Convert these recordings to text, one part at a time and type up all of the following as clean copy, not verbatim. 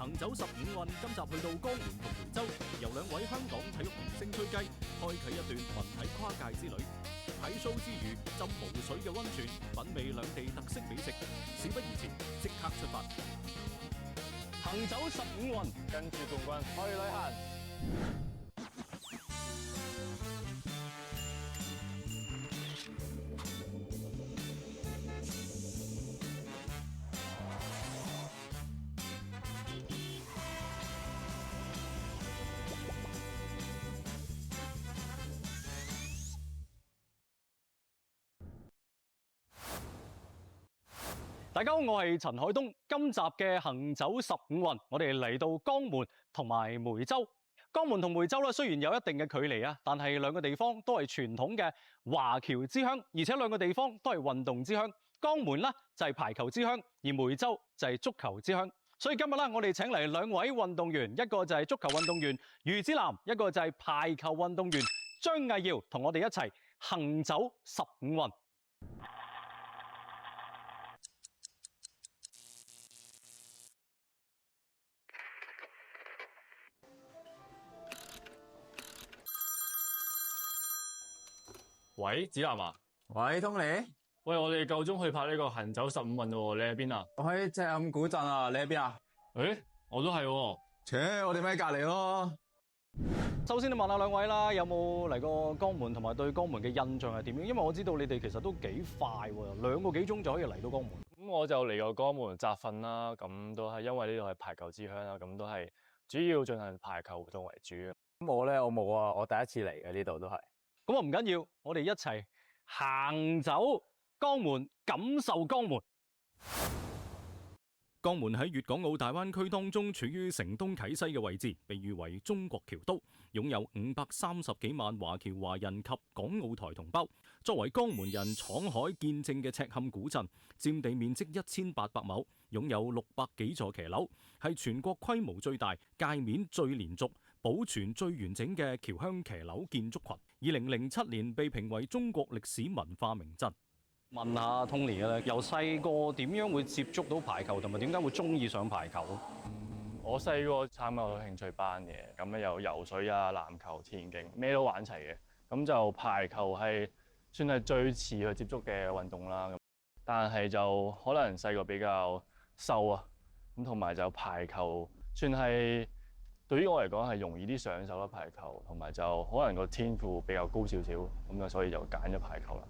行走15運今集去到江門同梅州，由兩位香港體育明星吹雞，開啟一段文體跨界之旅。睇 show 之餘，浸無水嘅溫泉，品味兩地特色美食。事不宜遲，即刻出發！行走15運，跟住冠軍去旅行。大家好，我係陳海東。今集嘅行走15運，我哋嚟到江門同埋梅州。江門同梅州咧，雖然有一定嘅距離啊，但係兩個地方都係傳統嘅華僑之鄉，而且兩個地方都係運動之鄉。江門咧就係排球之鄉，而梅州就係足球之鄉。所以今日咧，我哋請嚟兩位運動員，一個就係足球運動員余子南，一個就係排球運動員張藝堯，同我哋一齊行走15運。喂，子南啊！喂，Tony，喂，我哋夠鐘去拍呢個行走15運喎，你喺邊啊？我喺赤坎古鎮啊，你喺邊啊？誒，我都係喎。我哋咪喺隔離咯。首先，你問下兩位啦，有冇嚟過江門，同埋對江門嘅印象係點樣？因為我知道你哋其實都幾快喎，2個幾鐘就可以嚟到江門。咁我就嚟過江門集訓啦，咁都係因為呢度係排球之鄉啦，咁都係主要進行排球活動為主。咁我咧，我冇啊，我第一次嚟嘅呢度都係。咁啊唔緊要，我哋一齊行走江門，感受江門。江門喺粵港澳大灣區當中，處於城東啟西嘅位置，被譽為中國僑都，擁有530幾萬華僑華人及港澳台同胞。作為江門人闖海見證嘅赤坎古鎮，佔地面積1800畝，擁有600幾座騎樓，係全國規模最大、界面最連續、保存最完整嘅僑鄉騎樓建築群。2007年被評為中國歷史文化名鎮。問下 Tony 咧，由細個點樣會接觸到排球，同埋點解會中意上排球？我細個參加咗興趣班嘅，咁咧有游水啊、籃球、田徑，咩都玩齊嘅。咁就排球係算係最遲去接觸嘅運動啦。但係就可能細個比較瘦啊，咁同埋就排球算係對於我嚟講係容易啲上手啦。排球同埋就可能個天賦比較高少少，咁啊所以就揀咗排球啦。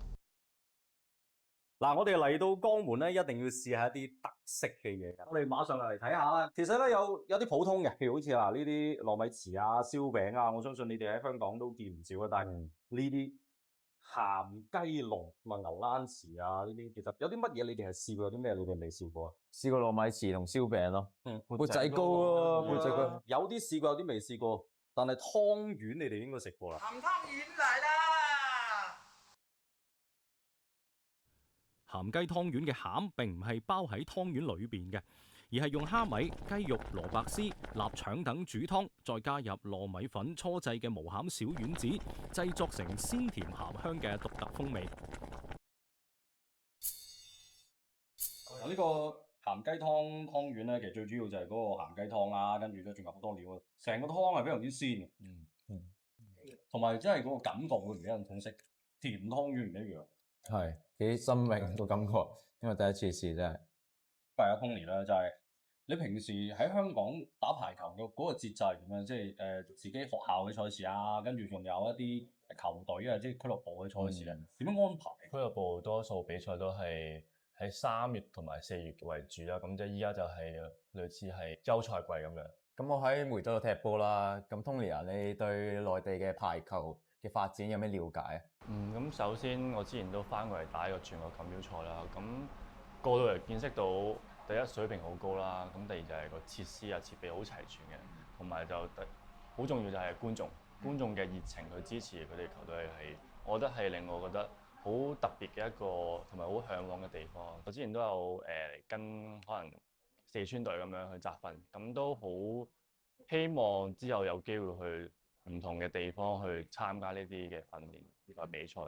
嗱，我哋嚟到江門咧，一定要試下一啲特色嘅嘢。我哋馬上嚟睇下啦。其實咧有啲普通嘅，譬如好似呢啲糯米糍啊、燒餅啊，我相信你哋喺香港都見唔少嘅。但係呢啲鹹雞籠同埋牛腩糍啊，呢啲其實有啲乜嘢你哋係試過，有啲咩你哋未試過啊？試過糯米糍同燒餅咯。砵仔糕咯，砵仔糕。有啲試過，有啲未試過。但係湯圓你哋應該食過啦。鹹湯圓嚟啦！鹹雞湯圓嘅餡並唔係包喺湯圓裏邊嘅，而係用蝦米、雞肉、蘿蔔絲、臘腸等煮湯，再加入糯米粉搓製嘅無餡小丸子，製作成鮮甜鹹香嘅獨特風味。呢個鹹雞湯圓咧，其實最主要就係嗰個鹹雞湯啦，跟住咧仲有好多料啊，成個湯係非常之鮮嘅。同埋真係嗰個感覺會唔一樣，同食甜湯圓唔一樣。係幾新穎個感覺，因為第一次試真係。係啊，Tony 啦，就係你平時喺香港打排球嘅嗰個節制咁樣，即係自己學校嘅賽事啊，跟住仲有一啲球隊啊，即係俱樂部嘅賽事咧，點樣安排？俱樂部多數比賽都係喺3月同埋4月為主啦，咁即係依家就係類似係休賽季咁樣。咁我喺梅州度踢波啦，咁 Tony 啊，你對內地嘅排球嘅發展有咩了解啊？咁首先我之前都翻過嚟打一個全國錦標賽啦，咁過到嚟見識到第一水平好高啦，咁第二就係個設施啊設備好齊全嘅，同埋就好重要就係觀眾嘅熱情去支持佢哋球隊係，我覺得係令我覺得好特別嘅一個同埋好嚮往嘅地方。我之前都有跟可能四川隊咁樣去集訓，咁都好希望之後有機會去唔同嘅地方去參加呢啲嘅訓練呢個比賽。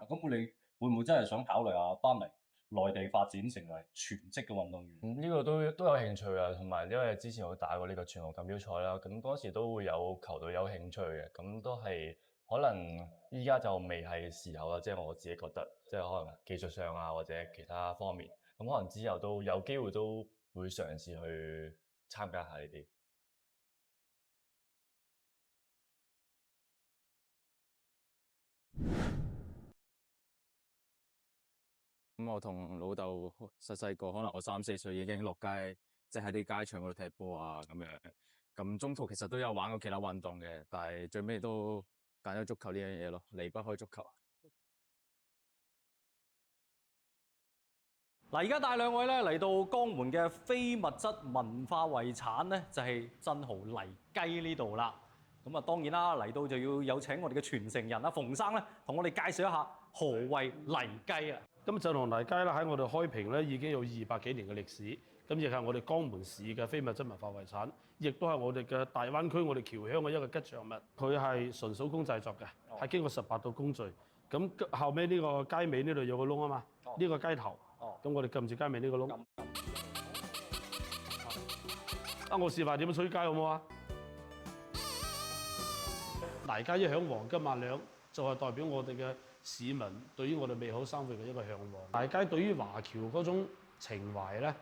咁你會唔會真係想考慮下翻嚟內地發展成為全職嘅運動員？呢個都有興趣啊，同埋因為之前我打過呢個全國錦標賽啦，咁嗰時都會有球隊有興趣嘅，咁都係可能依家就未係時候啦，即係我自己覺得，即係可能技術上啊或者其他方面，咁可能之後都有機會都會嘗試去參加下呢啲。咁我同老豆細個，可能我3、4歲已經落街，即係喺啲街場嗰度踢波啊咁樣。咁中途其實都有玩過其他運動嘅，但係最尾都揀咗足球呢樣嘢咯，離不開足球。嗱，而家帶兩位咧嚟到江門嘅非物質文化遺產咧，就係振豪泥雞呢度啦。咁啊，當然啦，嚟到就要有請我哋嘅傳承人啊，馮生咧，同我哋介紹一下何謂泥雞啊。咁振豪泥雞咧喺我哋開平咧已經有200幾年嘅歷史，咁亦係我哋江門市嘅非物質文化遺產，亦都係我哋嘅大灣區我哋僑鄉嘅一個吉祥物。佢係純手工製作嘅，係經過18道工序。咁後尾呢個雞尾呢度有個窿啊嘛，呢個雞頭。咁我哋撳住雞尾呢個窿。我示範點樣吹雞好唔好啊？泥雞一響黃金萬兩，就係代表我哋嘅市民對於我哋美好生活嘅一個向往。泥雞對於華僑嗰種情懷咧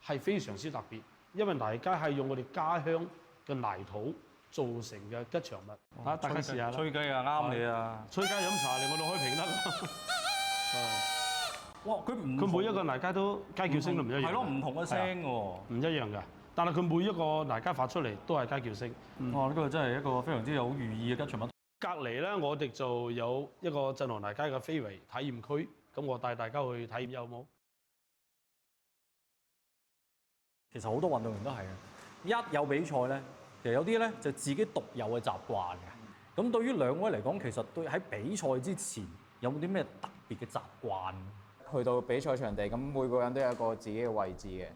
係非常之特別，因為泥雞係用我哋家鄉嘅泥土做成嘅吉祥物。大家試下啦。吹雞啊，啱你啊！吹雞飲茶嚟我哋開平得。哇！佢每一個泥雞都雞叫聲都唔一樣。係咯，唔同嘅聲喎。唔一樣㗎，但係佢每一個泥雞發出嚟都係雞叫聲。哇！呢個真係一個非常之有寓意嘅吉祥物。隔離咧，我哋就有一個振豪泥雞嘅非遺體驗區，咁我帶大家去體驗有冇？其實好多運動員都係嘅，一有比賽咧，其實有啲咧就自己獨有嘅習慣嘅。咁對於兩位嚟講，其實對喺比賽之前有冇啲咩特別嘅習慣？去到比賽場地，咁每個人都有一個自己嘅位置嘅。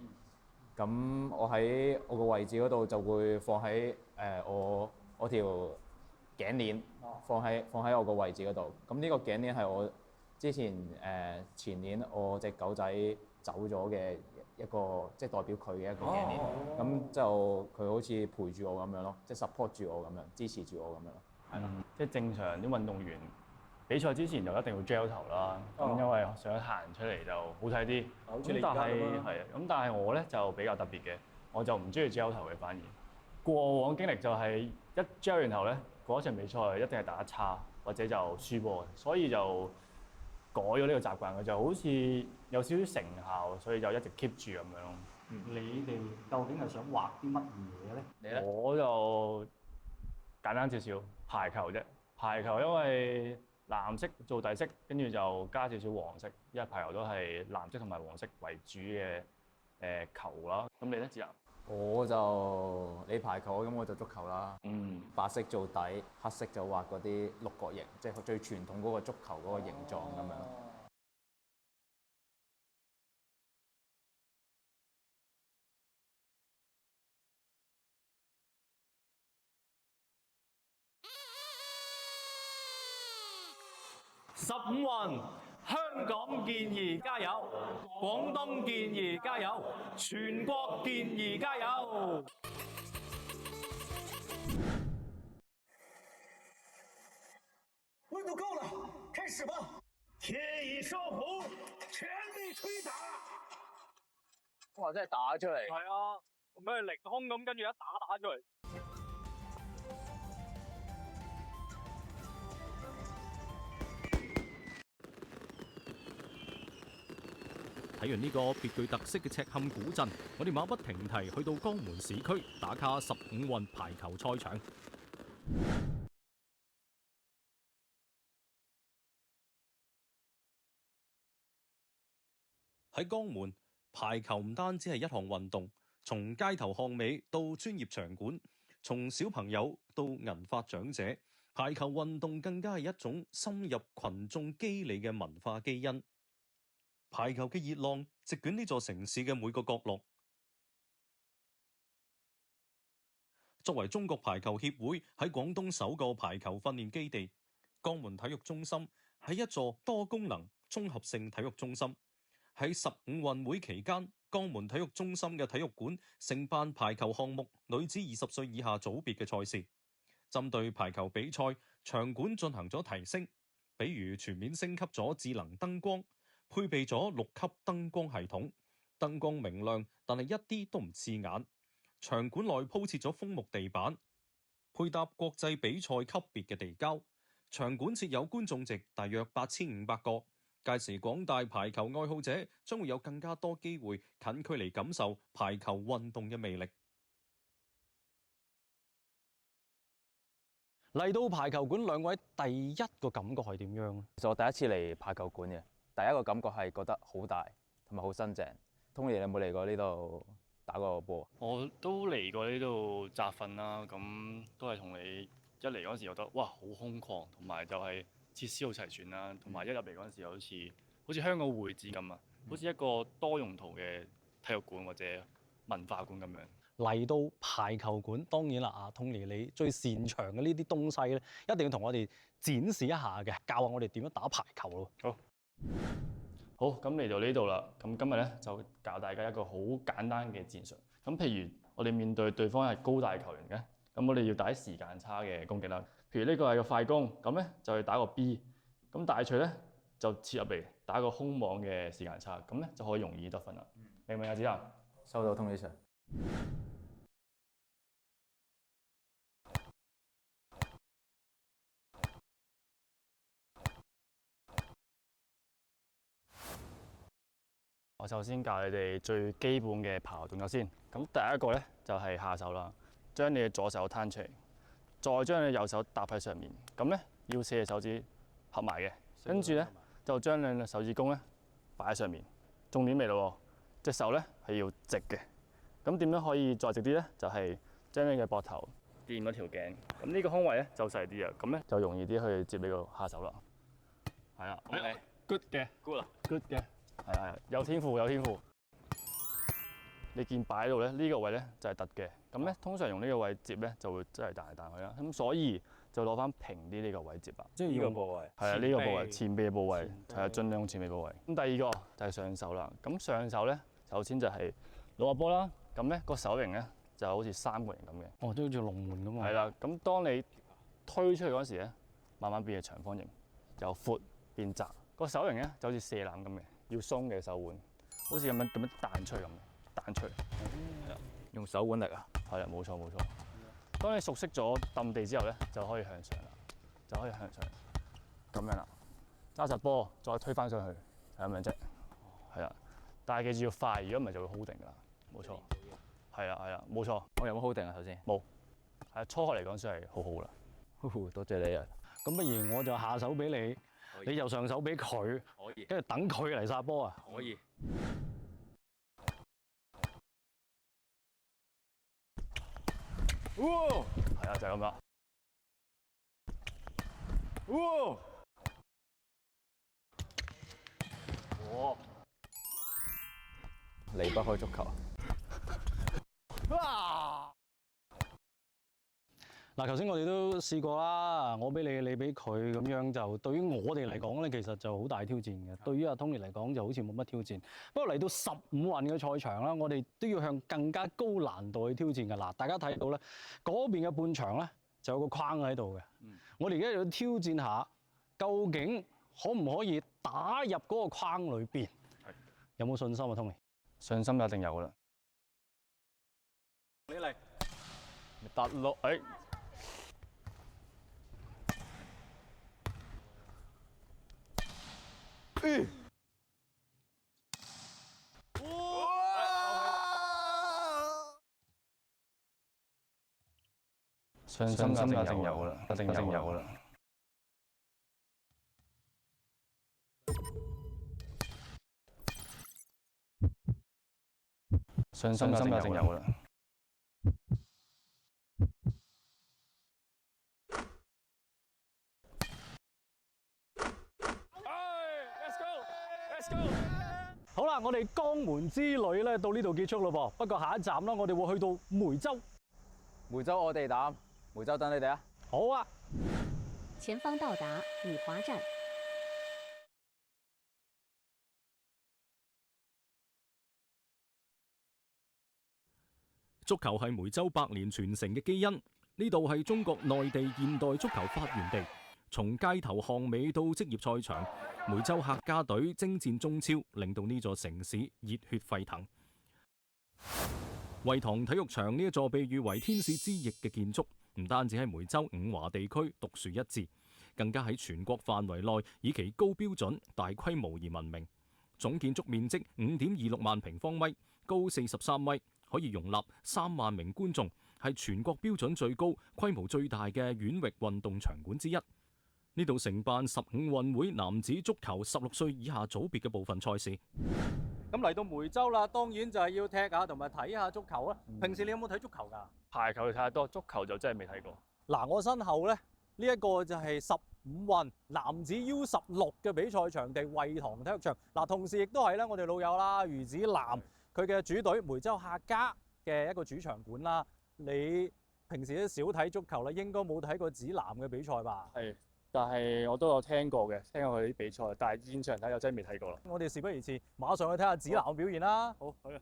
咁我喺我個位置嗰度就會放喺我條頸鏈，放喺我個位置嗰度。咁呢個頸鏈係我之前前年我隻狗仔走咗嘅一個，即係代表佢嘅一個頸鏈。咁就佢好似陪住我咁樣咯，即係 support 住我咁樣，支持住我咁樣咯。係啦，即係正常啲運動員比賽之前就一定要 gel 頭啦，咁因為想行出嚟就好睇啲。咁但係係啊，咁但係我咧就比較特別嘅，我就唔中意 gel 頭嘅，反而過往經歷就係一 gel 完頭咧，嗰場比賽一定係打得差或者就輸波嘅，所以就改咗呢個習慣嘅，就好似有少少成效，所以就一直 keep 住咁樣咯。你哋究竟係想畫啲乜嘢咧？你咧？我就簡單少少排球啫，排球因為藍色做底色，跟住就加少少黃色，因為排球都係藍色同埋黃色為主嘅球啦。咁你咧，志南？你排球咁我就足球啦。白色做底，黑色就畫嗰啲六角形，即係最傳統嗰個足球嗰個形狀咁樣。15運，香港健兒加油，廣東健兒加油，全國健兒加油！温度夠了，開始吧！天已燒紅，全力吹打。哇！真係打出嚟。係啊，咁樣凌空咁，跟住一打出嚟。睇完呢個別具特色嘅赤坎古鎮，我哋馬不停蹄去到江門市區打卡15運排球賽場。喺江門，排球唔單止係一項運動，從街頭巷尾到專業場館，從小朋友到銀髮長者，排球運動更加係一種深入群眾肌理嘅文化基因。排球嘅熱浪席捲呢座城市嘅每個角落。作為中國排球協會喺廣東首個排球訓練基地，江門體育中心係一座多功能綜合性體育中心，喺15運會期間，江門體育中心嘅體育館承辦排球項目女子20歲以下組別嘅賽事。針對排球比賽，場館進行咗提升，比如全面升級咗智能燈光，配備咗6級燈光系統，燈光明亮，但係一啲都唔刺眼。場館內鋪設咗楓木地板，配搭國際比賽級別嘅地膠。場館設有觀眾席大約8500個。屆時廣大排球愛好者將會有更加多機會近距離感受排球運動嘅魅力。嚟到排球館，兩位第一個感覺係點樣咧？其實我第一次嚟排球館嘅，第一個感覺係覺得好大同埋好新淨。Tony，你有冇嚟過呢度打過波？我都嚟過呢度集訓啦，咁都係同你一嚟嗰陣時覺得哇好空曠，同埋就係設施好齊全啦，同埋一入嚟嗰陣時好似香港會展咁啊，好似一個多用途嘅體育館或者文化館咁樣。嚟到排球館，當然啦，阿 Tony 你最擅長嘅呢啲東西咧，一定要同我哋展示一下嘅，教下我哋點樣打排球咯。好，咁嚟到呢度啦，咁今日咧就教大家一個好簡單嘅戰術。咁譬如我哋面對對方係高大球員嘅，咁我哋要打時間差嘅攻擊啦。譬如呢個係個快攻，咁咧就去打個 B， 咁大錘咧就切入嚟打個空網嘅時間差，咁咧就可以容易得分啦。明唔明啊，子涵？收到，Tony Sir。我首先教你哋最基本嘅排球動作先。咁第一個咧就係下手啦，將你嘅左手攤出嚟，再將你右手搭喺上面。咁咧要4隻手指合埋嘅，跟住咧就將兩隻手指公咧擺喺上面。重點嚟咯，隻手咧係要直嘅。咁點樣可以再直啲咧？就係將你嘅膊頭掂嗰條頸。咁呢個空位咧就細啲啊，咁咧就容易啲去接你個下手啦。係啦，OK，good 嘅，good 啦，good 嘅。係啊，有天賦有天賦。你見擺喺度咧，呢個位咧就係突嘅。咁咧通常用呢個位接咧就會真係彈嚟彈去啦。咁所以就攞翻平啲呢個位接啦。即係呢個部位。係啊，呢個部位前臂嘅部位係啊，盡量前臂部位。咁第二個就係上手啦。咁上手咧，首先就係攞個波啦。咁咧個手型咧就好似3個形咁嘅。哦，都好似龍門咁啊。係啦，咁當你推出去嗰時咧，慢慢變成長方形，由闊變窄。個手型咧就好似射籃咁嘅。要鬆嘅手腕，好似咁樣彈出去咁，彈出去。係啊，用手腕力啊。係啊，冇錯冇錯。當你熟悉咗揼地之後咧，就可以向上啦，就可以向上咁樣啦。揸實波，再推翻上去，係咁樣啫。係啊，但係記住要快，如果唔係就會 hold 定㗎啦。冇錯。係啊，冇錯。我有冇 hold 定啊？頭先冇。係初學嚟講算係好好啦。多謝你啊。咁不如我就下手俾你。你就上手俾佢，可以，跟住等佢嚟殺波啊！可以。係啊，就係咁啦。離不開足球。嗱，頭先我哋都試過啦，我俾你，你俾佢，咁樣就對於我哋嚟講咧，其實就好大挑戰嘅。對於阿 Tony 嚟講，就好似冇乜挑戰。不過嚟到15運嘅賽場啦，我哋都要向更加高難度去挑戰嘅。嗱，大家睇到咧，嗰邊嘅半場咧就有個框喺度嘅。我哋而家要挑戰下，究竟可唔可以打入嗰個框裏邊？有冇信心啊 ，Tony？信心一定有啦。你嚟。得咯，誒。信心一定有啦，一定有啦。信心一定有啦。好啦，我哋江門之旅咧到呢度結束咯噃。不過下一站啦，我哋會去到梅州。梅州我哋打，梅州等你哋啊。好啊。前方到達雨華站。足球係梅州百年傳承嘅基因，呢度係中國內地現代足球發源地。從街頭巷尾到職業賽場，梅州客家隊征戰中超，令到呢座城市熱血沸騰。惠堂體育場呢一座被譽為天使之翼嘅建築，唔單止喺梅州五華地區獨樹一幟，更加喺全國範圍內以其高標準、大規模而聞名。總建築面積5.26萬平方米，高43米，可以容納3萬名觀眾，係全國標準最高、規模最大嘅縣域運動場館之一。呢度承辦15運會男子足球16歲以下組別嘅部分賽事。咁嚟到梅州啦，當然就係要踢下同埋睇下足球啦。平時你有冇睇足球㗎？排球就睇得多，足球就真係未睇過。嗱，我身後咧呢一個就係15運男子 U16嘅比賽場地惠堂體育場。嗱，同時亦都係咧我哋老友啦，魚子南佢嘅主隊梅州客家嘅一個主場館啦。你平時都少睇足球啦，應該冇睇過子南嘅比賽吧？係，但係我都有聽過嘅，聽過佢啲比賽，但係現場睇就真係未睇過啦。我哋事不宜遲，馬上去睇下子南嘅表現啦。好，去啊！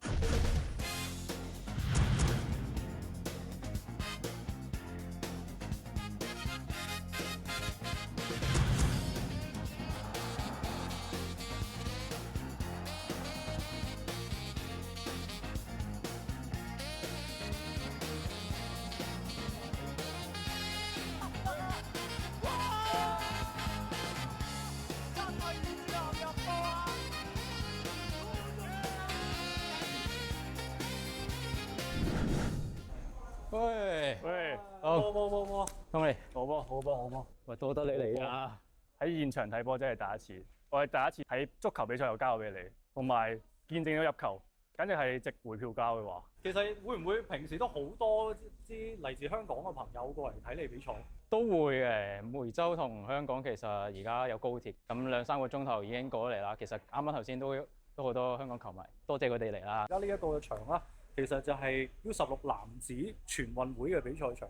喂，好，冇，通你好波，喂，多得你嚟啊！喺現場睇波真係第一次，我係第一次睇足球比賽又交俾你，同埋見證咗入球，簡直係值回票價嘅話。其實會唔會平時都好多啲嚟自香港嘅朋友過嚟睇你比賽？都會嘅，梅州同香港其實而家有高鐵，咁2-3個鐘頭已經過咗嚟啦。其實啱啱頭先都好多香港球迷，多謝佢哋嚟啦。而家呢一個場啦，其實就係 U16男子全運會嘅比賽場。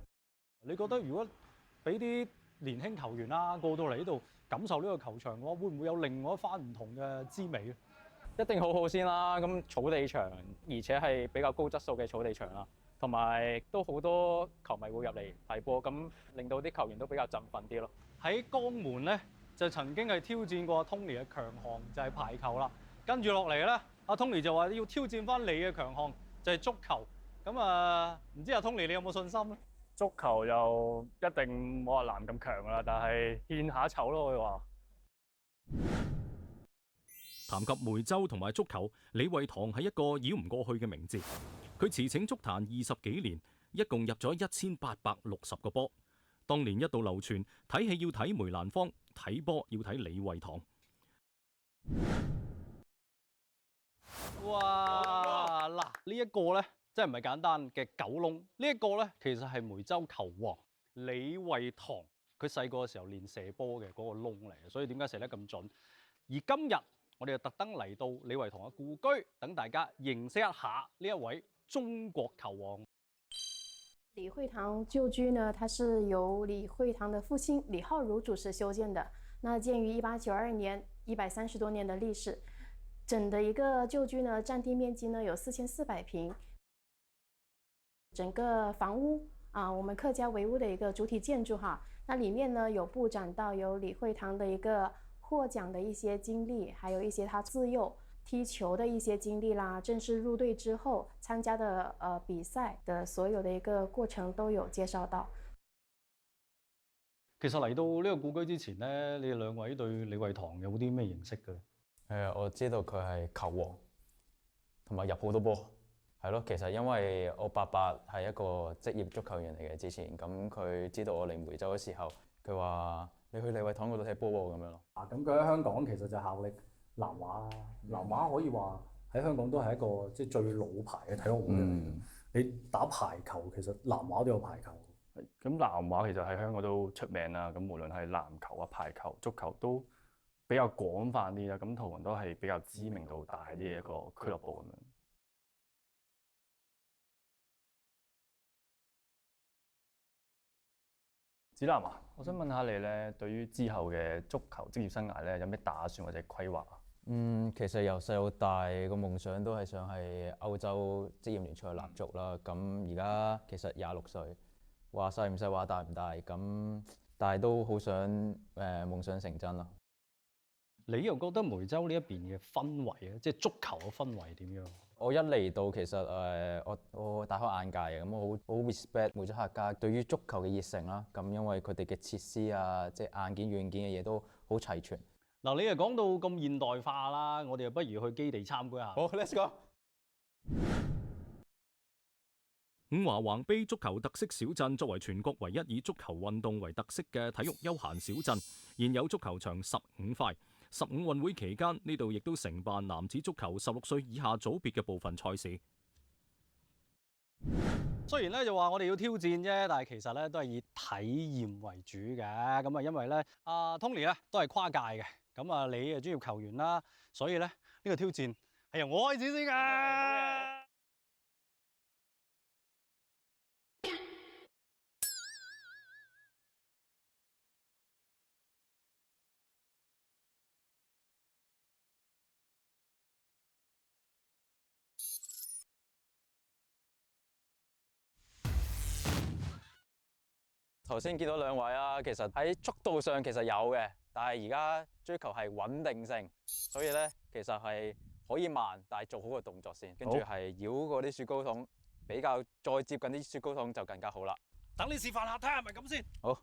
你覺得如果俾啲年輕球員啦過到嚟呢度感受呢個球場嘅話，會唔會有另外一番唔同嘅滋味咧？一定好好先啦，咁草地場，而且係比較高質素嘅草地場啦，同埋都好多球迷會入嚟睇波，咁令到啲球員都比較振奮啲咯。喺江門咧就曾經係挑戰過 Tony 嘅強項，就係排球啦。跟住落嚟咧，阿 Tony 就話要挑戰翻你嘅強項，就係足球。咁啊，唔知阿 Tony 你有冇信心咧？足球又一定冇阿南咁強啦，但係獻下醜咯，佢話。談及梅州同埋足球，李惠堂係一個繞唔過去嘅名字。佢馳騁足壇20幾年，一共入咗1860個波。當年一度流傳睇戲要睇梅蘭芳，睇波要睇李惠堂。哇！嗱，呢一個咧真係唔係簡單嘅九窿，呢一個咧其實係梅州球王李惠堂，佢細個嘅時候練射波嘅嗰個窿嚟嘅，所以點解射得咁準？而今日我哋就特登嚟到李惠堂嘅故居，等大家認識一下呢一位中國球王。李惠堂舊居呢，它是由李惠堂的父親李浩儒主持修建的。那建於1892年，130多年的歷史。整的一個舊居呢，佔地面積呢有4400平。整個房屋啊，我們客家唯物的一個主體建築哈，那裡面呢有布展到有李惠堂的一個獲獎的一些經歷，還有一些他自幼踢球的一些經歷啦，正式入隊之後參加的比賽的所有的一個過程都有介紹到。其實嚟到呢個故居之前咧，你哋兩位對李惠堂有啲咩認識嘅？我知道佢係球王，同埋入好多波，係咯。其實因為我爸爸係一個職業足球員嚟嘅之前，咁佢知道我嚟梅州嘅時候，佢話你去李惠堂嗰度踢波喎咁樣咯。咁佢喺香港其實就效力南華，南華可以話喺香港都係一個即係最老牌嘅體育會嚟。你打排球其實南華都有排球。咁南華其實喺香港都出名啦，咁無論係籃球啊、排球、足球都比較廣泛啲啦，咁同樣都係比較知名度大啲嘅一個俱樂部咁樣。子南啊，我想問下你咧，對於之後嘅足球職業生涯咧，有咩打算或者規劃啊？其實由細到大個夢想都係想係歐洲職業聯賽立足啦。咁而家其實26歲，話細唔細話大唔大，咁但係都好想夢想成真咯。你又覺得梅州呢一邊嘅氛圍咧，即係足球嘅氛圍點樣？我一嚟到其實我大開眼界嘅，咁我好 respect 梅州客家對於足球嘅熱誠啦。咁因為佢哋嘅設施啊，即係硬件軟件嘅嘢都好齊全。嗱，你又講到咁現代化啦，我哋又不如去基地參觀下。好，let's go。五華橫濱足球特色小鎮作為全國唯一以足球運動為特色嘅體育休閒小鎮，現有足球場15塊。15運會期間，呢度亦都承辦男子足球16歲以下組別嘅部分賽事。雖然咧就話我哋要挑戰啫，但係其實咧都係以體驗為主嘅。咁啊，因為咧阿 Tony 咧都係跨界嘅，咁啊你係專業球員啦，所以咧呢個挑戰係由我開始先㗎。頭先見到兩位啦，其實喺速度上其實有嘅，但係而家追求係穩定性，所以咧其實係可以慢，但係做好個動作先，跟住係繞過啲雪糕筒，比較再接近啲雪糕筒就更加好啦。等你示範下，睇下係咪咁先。好。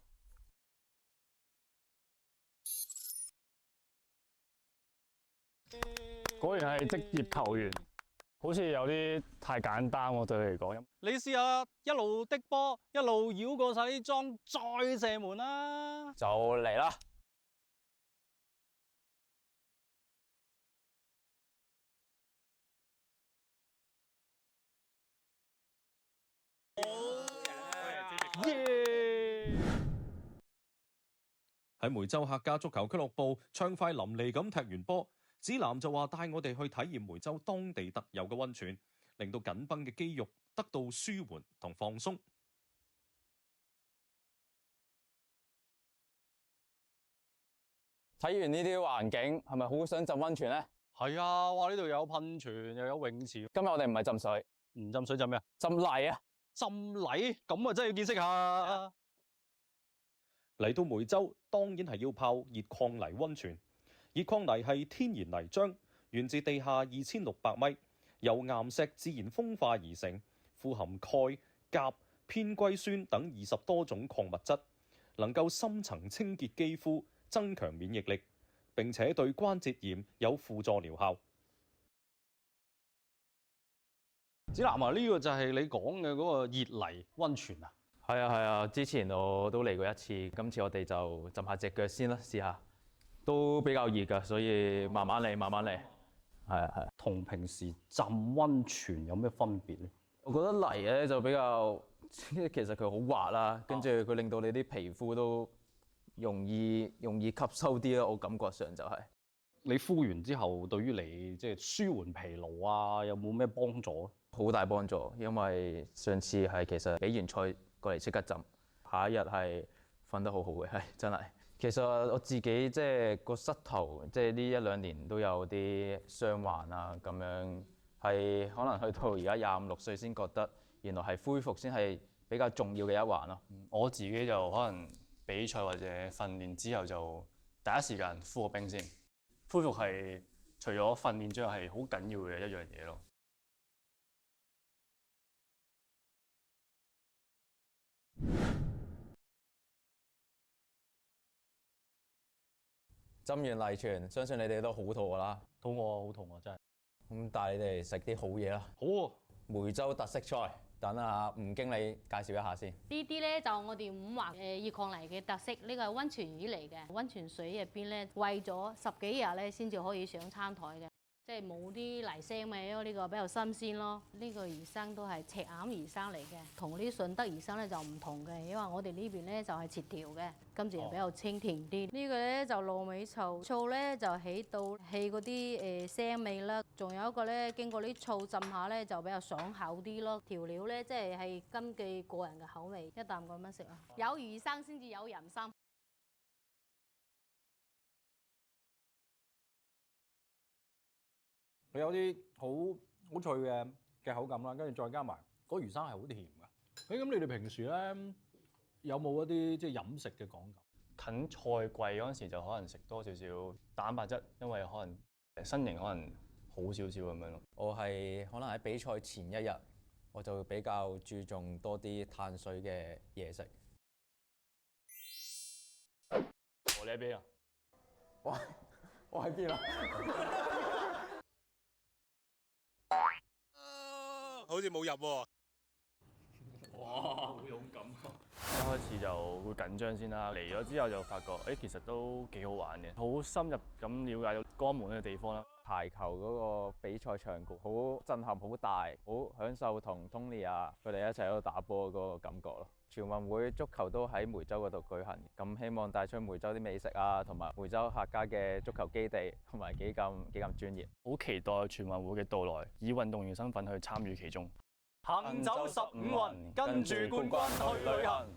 果然係職業球員，好似有啲太簡單喎對你嚟講。你試下一路的波，一路繞過晒啲樁，再射門啦！就嚟啦！喺梅州客家足球俱樂部暢快淋漓咁踢完波，子南就話帶我哋去體驗梅州當地特有嘅溫泉，令到緊繃嘅肌肉得到舒緩同放鬆。睇完呢啲環境，係咪好想浸溫泉呢？係啊，哇！呢度有噴泉，又有泳池。今日我哋唔係浸水，唔浸水浸咩啊？浸泥啊！浸泥咁啊，真係要見識下。嚟到梅州，當然係要泡熱礦泥溫泉。熱礦泥係天然泥漿，源自地下2600米，由岩石自然風化而成，富含鈣、鉀、偏硅酸等20多種礦物質，能夠深層清潔肌膚，增強免疫力，並且對關節炎有輔助療效。子南啊，呢個就係你講嘅嗰個熱泥溫泉啊？係啊，之前我都嚟過一次，今次我哋就浸下隻腳先啦，試下。都比較熱㗎，所以慢慢嚟，慢慢嚟。係啊。同平時浸溫泉有咩分別咧？我覺得泥咧就比較，其實佢好滑啦，跟住佢令到你啲皮膚都容易吸收啲咯。我感覺上就係。你敷完之後，對於你即係舒緩疲勞啊，有冇咩幫助？好大幫助，因為上次係其實比完賽過嚟即刻浸，下一日係瞓得好好嘅，係真係。其實我自己即係個膝頭，即係呢1-2年都有啲傷患啊，咁樣係可能去到而家25-26歲先覺得原來係恢復先係比較重要嘅一環咯。我自己就可能比賽或者訓練之後就第一時間敷個冰先，恢復係除咗訓練之外係好緊要嘅一樣嘢咯。浸完泥泉，相信你哋都好肚餓啦。肚餓，好肚餓真係。咁帶你哋食啲好嘢啦。好啊！梅州特色菜，等阿吳經理介紹一下先。呢啲咧就我哋五華熱礦泥嘅特色，呢個係溫泉魚嚟嘅。溫泉水入邊咧煨咗10幾日咧，先至可以上餐台嘅。即係冇啲泥腥味咯，呢個比較新鮮咯。呢個魚生都係赤眼魚生嚟嘅，同啲順德魚生咧就唔同嘅，因為我哋呢邊咧就係切條嘅，跟住又比較清甜啲。呢個咧就糯米醋，醋咧就起到氣嗰啲腥味啦。仲有一個咧經過啲醋浸下咧就比較爽口啲咯。調料咧即係根據個人嘅口味，一啖咁樣食啊。有魚生先至有人心。佢有啲好脆嘅口感啦，跟住再加埋嗰魚生係好甜㗎。咁你哋平時咧有冇一啲即係飲食嘅講究？近賽季嗰陣時就可能食多少少蛋白質，因為可能身形可能好少少咁樣咯。我係可能喺比賽前一日，我就會比較注重多啲碳水嘅嘢食。我呢邊啊？我喺邊啊？好似冇入喎。哇，好勇敢啊！一開始就會緊張先啦，嚟咗之後就發覺，其實都幾好玩嘅，好深入咁了解到江門呢個地方啦。排球嗰個比賽場局好震撼、好大，好享受同 Tony 啊佢哋一齊喺度打波嗰個感覺咯。全運會足球都喺梅州嗰度舉行，咁希望帶出梅州啲美食啊，同埋梅州客家嘅足球基地，同埋幾咁專業。好期待全運會嘅到來，以運動員身份去參與其中。行走15運，跟住冠軍去旅行。